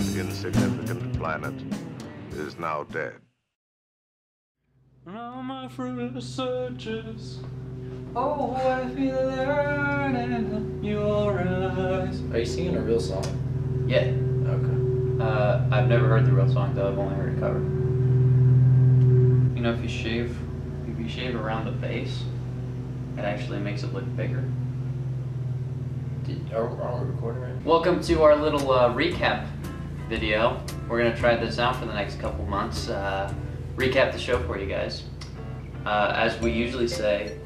insignificant planet is now dead. All my fruitless searches. Oh, I feel learning in your eyes. Are you singing a real song? Yeah. Okay. I've never heard the real song though. I've only heard it covered. You know, if you shave around the base, it actually makes it look bigger. Are we recording right now? Welcome to our little recap video. We're gonna try this out for the next couple months. Recap the show for you guys. As we usually say,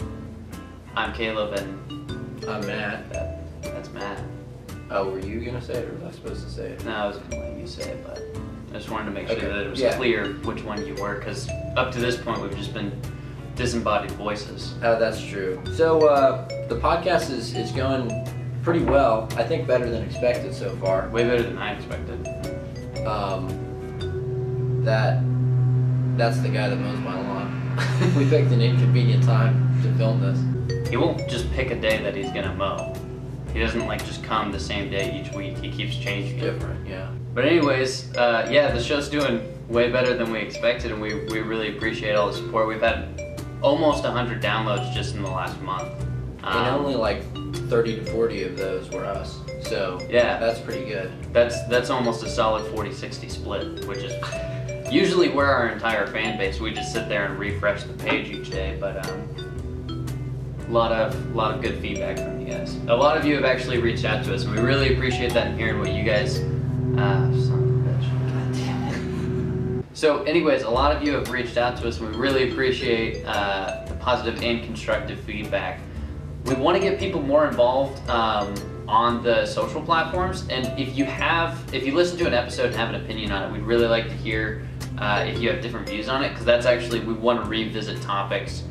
I'm Caleb and I'm Matt. That's Matt. Oh, were you gonna say it or was I supposed to say it? No, I was gonna let you say it, but I just wanted to make sure Okay. that it was Yeah. clear which one you were, because up to this point we've just been disembodied voices. Oh, that's true. So the podcast is going pretty well. I think better than expected so far. Way better than I expected. That's the guy that mows my lawn. We picked an inconvenient time to film this. He won't just pick a day that he's gonna mow. He doesn't like just come the same day each week. He keeps changing it. Different, yeah. But anyways, yeah, the show's doing way better than we expected, and we really appreciate all the support. We've had almost 100 downloads just in the last month. And only like 30 to 40 of those were us. So yeah, that's pretty good. That's almost a solid 40-60 split, which is usually we're our entire fan base. We just sit there and refresh the page each day, but a lot of good feedback from you guys. A lot of you have actually reached out to us, and we really appreciate that and hearing what you guys. Son of a bitch. God damn it. So, anyways, a lot of you have reached out to us, and we really appreciate the positive and constructive feedback. We want to get people more involved on the social platforms, and if you listen to an episode and have an opinion on it, we'd really like to hear if you have different views on it, because that's actually, we want to revisit topics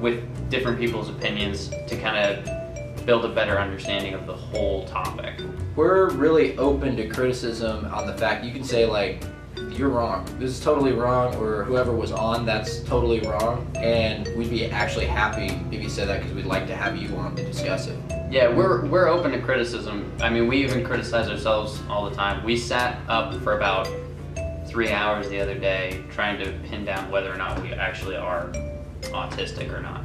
with different people's opinions to kind of build a better understanding of the whole topic. We're really open to criticism on the fact you can say like, you're wrong, this is totally wrong, or whoever was on, that's totally wrong, and we'd be actually happy if you said that because we'd like to have you on to discuss it. Yeah, we're open to criticism. I mean, we even criticize ourselves all the time. We sat up for about 3 hours the other day trying to pin down whether or not we actually are autistic or not.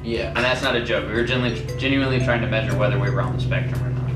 Yeah. And that's not a joke. We were genuinely trying to measure whether we were on the spectrum or not.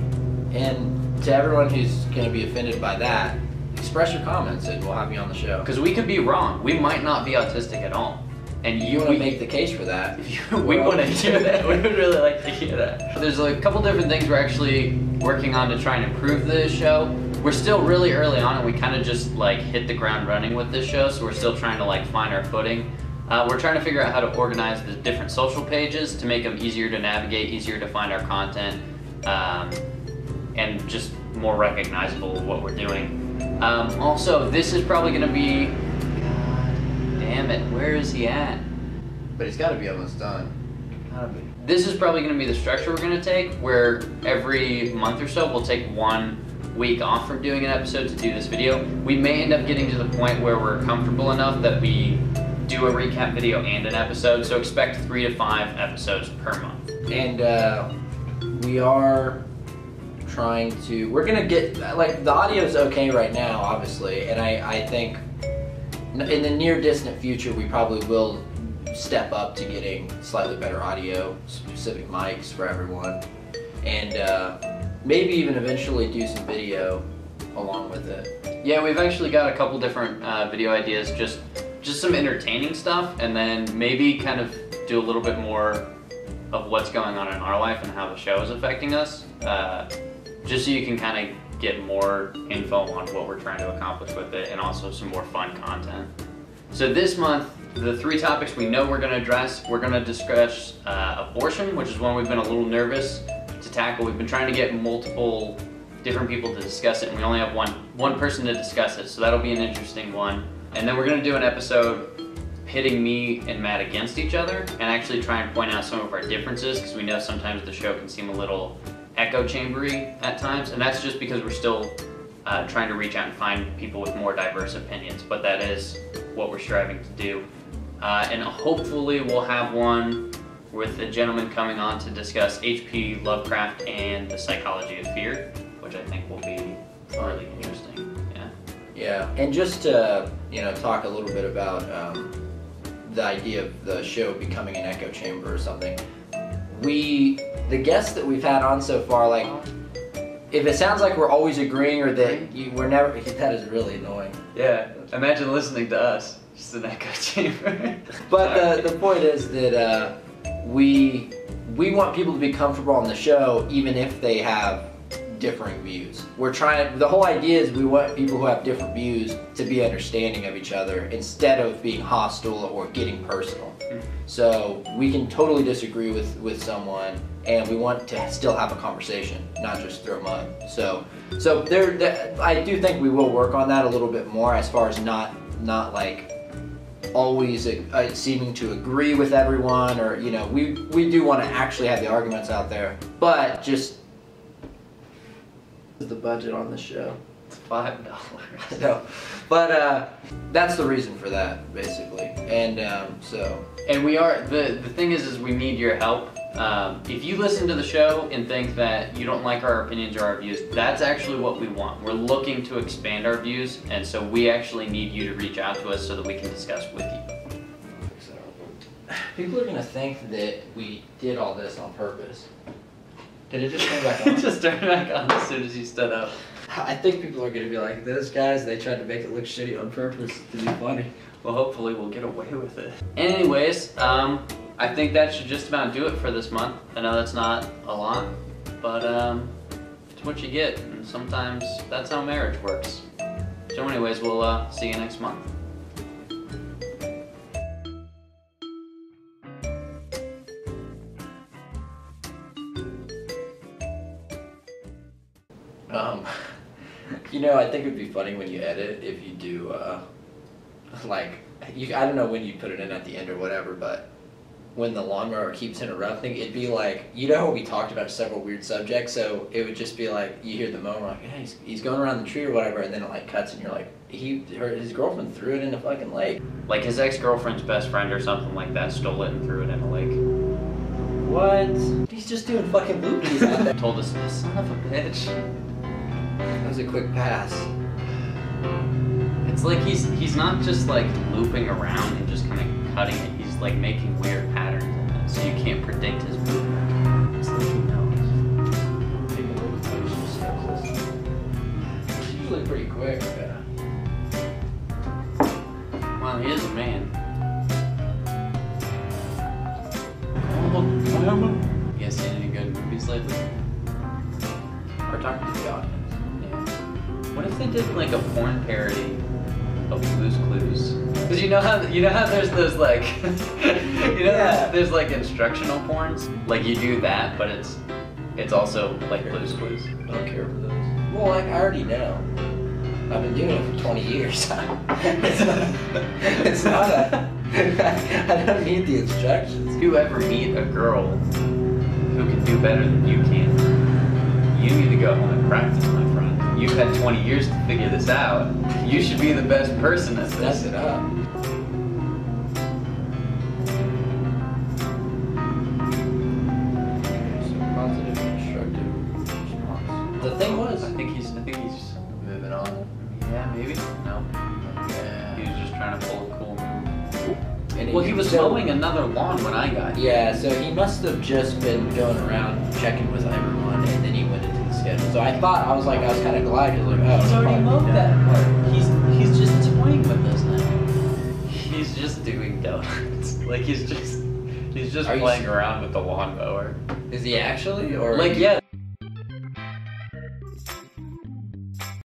And to everyone who's going to be offended by that, express your comments and we'll have you on the show. Because we could be wrong. We might not be autistic at all. And you want to make the case for that. We want to hear that. We would really like to hear that. There's a couple different things we're actually working on to try and improve the show. We're still really early on, and we kind of just like hit the ground running with this show, so we're still trying to like find our footing. We're trying to figure out how to organize the different social pages to make them easier to navigate, easier to find our content, and just more recognizable of what we're doing. Also, this is probably going to be, God damn it, where is he at? But he's got to be almost done. Gotta be. This is probably going to be the structure we're going to take, where every month or so we'll take 1 week off from doing an episode to do this video. We may end up getting to the point where we're comfortable enough that we do a recap video and an episode, so expect 3 to 5 episodes per month. And we are trying to, we're gonna get, like, the audio's okay right now, obviously, and I think in the near distant future we probably will step up to getting slightly better audio, specific mics for everyone, and maybe even eventually do some video along with it. Yeah, we've actually got a couple different video ideas, just some entertaining stuff, and then maybe kind of do a little bit more of what's going on in our life and how the show is affecting us, just so you can kind of get more info on what we're trying to accomplish with it, and also some more fun content. So this month, the 3 topics we know we're going to address, we're going to discuss abortion, which is one we've been a little nervous to tackle. We've been trying to get multiple different people to discuss it, and we only have one person to discuss it, so that'll be an interesting one. And then we're going to do an episode pitting me and Matt against each other, and actually try and point out some of our differences, because we know sometimes the show can seem a little echo chambery at times, and that's just because we're still trying to reach out and find people with more diverse opinions, but that is what we're striving to do. And hopefully we'll have one with a gentleman coming on to discuss H.P. Lovecraft and the psychology of fear, which I think will be really interesting. Yeah. Yeah, and just to talk a little bit about the idea of the show becoming an echo chamber or something. The guests that we've had on so far, like, if it sounds like we're always agreeing or that we're never, that is really annoying. Yeah, imagine listening to us, just an echo chamber. But the point is that we want people to be comfortable on the show, even if they have differing views. The whole idea is we want people who have different views to be understanding of each other instead of being hostile or getting personal. So we can totally disagree with someone, and we want to still have a conversation, not just throw mud. So I do think we will work on that a little bit more, as far as not like always seeming to agree with everyone, or we do want to actually have the arguments out there, but just the budget on the show. It's $5. No, but that's the reason for that, basically. And and we are the thing is we need your help. If you listen to the show and think that you don't like our opinions or our views, that's actually what we want. We're looking to expand our views, and so we actually need you to reach out to us so that we can discuss with you. People are gonna think that we did all this on purpose. Did it just turn back on? It just turned back on as soon as you stood up. I think people are gonna be like, those guys, they tried to make it look shitty on purpose to be funny. Well, hopefully we'll get away with it. Anyways, I think that should just about do it for this month. I know that's not a lot, but it's what you get, and sometimes that's how marriage works. So anyways, we'll see you next month. I think it'd be funny when you edit if you do, I don't know when you put it in at the end or whatever, but when the lawnmower keeps interrupting, it'd be like, how we talked about several weird subjects, so it would just be like, you hear the mower, like, hey, he's going around the tree or whatever, and then it like cuts and you're like, his girlfriend threw it in the fucking lake. Like his ex-girlfriend's best friend or something like that stole it and threw it in a lake. What? He's just doing fucking loopies out there. Told us, son of a bitch. That was a quick pass. It's like he's not just like looping around and just kind of cutting it. He's like making weird patterns in it, so you can't predict his movement. It's like he knows. It's usually pretty quick. Well, he is a man. You guys seen any good movies lately? We're talking to the audience. What if they did like a porn parody of Blue's Clues? Because you know how there's those like there's like instructional porns. Like you do that, but it's also like Blue's Clues. I don't care for those. Well, like I already know. I've been doing it for 20 years. It's not I don't need the instructions. If you ever meet a girl who can do better than you can, you need to go home and practice, my friend. You've had 20 years to figure this out. You should be the best person at this. Mess it up. Positive, constructive response. The thing was, I think he's moving on. Yeah, maybe. No. Yeah. He was just trying to pull a cool move. And Well, he was mowing another lawn when I got here. Yeah, so he must have just been going around checking with everyone, and then he went into the schedule. So I was kind of glad, because like, oh, He's already mowed that part. He's just toying with us now. He's just doing donuts. Like he's just playing around with the lawnmower. Is he actually, or like yeah?